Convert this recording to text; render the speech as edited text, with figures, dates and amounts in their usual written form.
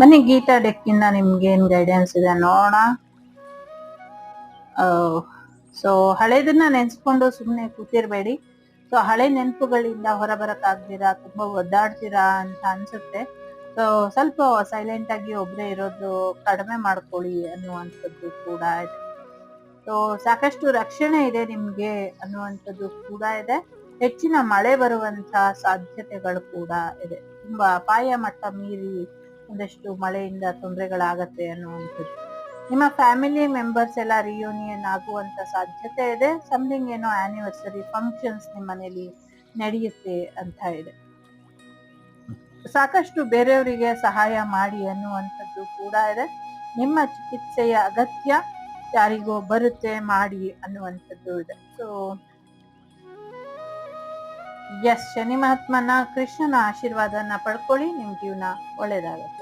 ಬನ್ನಿ ಗೀತಾ ಡೆಕ್ಕಿಂದ ನಿಮ್ಗೆ ಏನ್ ಗೈಡೆನ್ಸ್ ಇದೆ ನೋಡೋಣ. ಸೊ ಹಳೇದನ್ನ ನೆನ್ಸ್ಕೊಂಡು ಸುಮ್ಮನೆ ಕೂತಿರ್ಬೇಡಿ. ಸೊ ಹಳೆ ನೆನಪುಗಳಿಂದ ಹೊರಬರಕ್ಕಾಗ್ದಿರಾ ತುಂಬಾ ಒದ್ದಾಡ್ತೀರಾ ಅಂತ ಅನ್ಸುತ್ತೆ. ಸೊ ಸ್ವಲ್ಪ ಸೈಲೆಂಟ್ ಆಗಿ ಒಬ್ರೇ ಇರೋದು ಕಡಿಮೆ ಮಾಡ್ಕೊಳ್ಳಿ ಅನ್ನುವಂಥದ್ದು ಕೂಡ ಇದೆ. ಸೊ ಸಾಕಷ್ಟು ರಕ್ಷಣೆ ಇದೆ ನಿಮ್ಗೆ ಅನ್ನುವಂಥದ್ದು ಕೂಡ ಇದೆ. ಹೆಚ್ಚಿನ ಮಳೆ ಬರುವಂತ ಸಾಧ್ಯತೆಗಳು ಕೂಡ ಇದೆ. ತುಂಬಾ ಅಪಾಯ ಮಟ್ಟ ಮೀರಿ ಒಂದಷ್ಟು ಮಳೆಯಿಂದ ತೊಂದರೆಗಳಾಗತ್ತೆ ಅನ್ನುವಂಥದ್ದು. ನಿಮ್ಮ ಫ್ಯಾಮಿಲಿ ಮೆಂಬರ್ಸ್ ಎಲ್ಲ ರಿಯೂನಿಯನ್ ಆಗುವಂತ ಸಾಧ್ಯತೆ ಇದೆ. ಸಮಥಿಂಗ್ ಏನೋ ಆನಿವರ್ಸರಿ ಫಂಕ್ಷನ್ಸ್ ನಿಮ್ಮ ಮನೇಲಿ ನಡೆಯುತ್ತೆ ಅಂತ ಇದೆ. ಸಾಕಷ್ಟು ಬೇರೆಯವರಿಗೆ ಸಹಾಯ ಮಾಡಿ ಅನ್ನುವಂಥದ್ದು ಕೂಡ ಇದೆ. ನಿಮ್ಮ ಚಿಕಿತ್ಸೆಯ ಅಗತ್ಯ ಯಾರಿಗೋ ಬರುತ್ತೆ, ಮಾಡಿ ಅನ್ನುವಂಥದ್ದು ಇದೆ. ಸೊ ಎಸ್, ಶನಿ ಮಹಾತ್ಮನ ಕೃಷ್ಣನ ಆಶೀರ್ವಾದನ ಪಡ್ಕೊಳ್ಳಿ, ನಿಮ್ ಜೀವನ ಒಳ್ಳೇದಾಗುತ್ತೆ.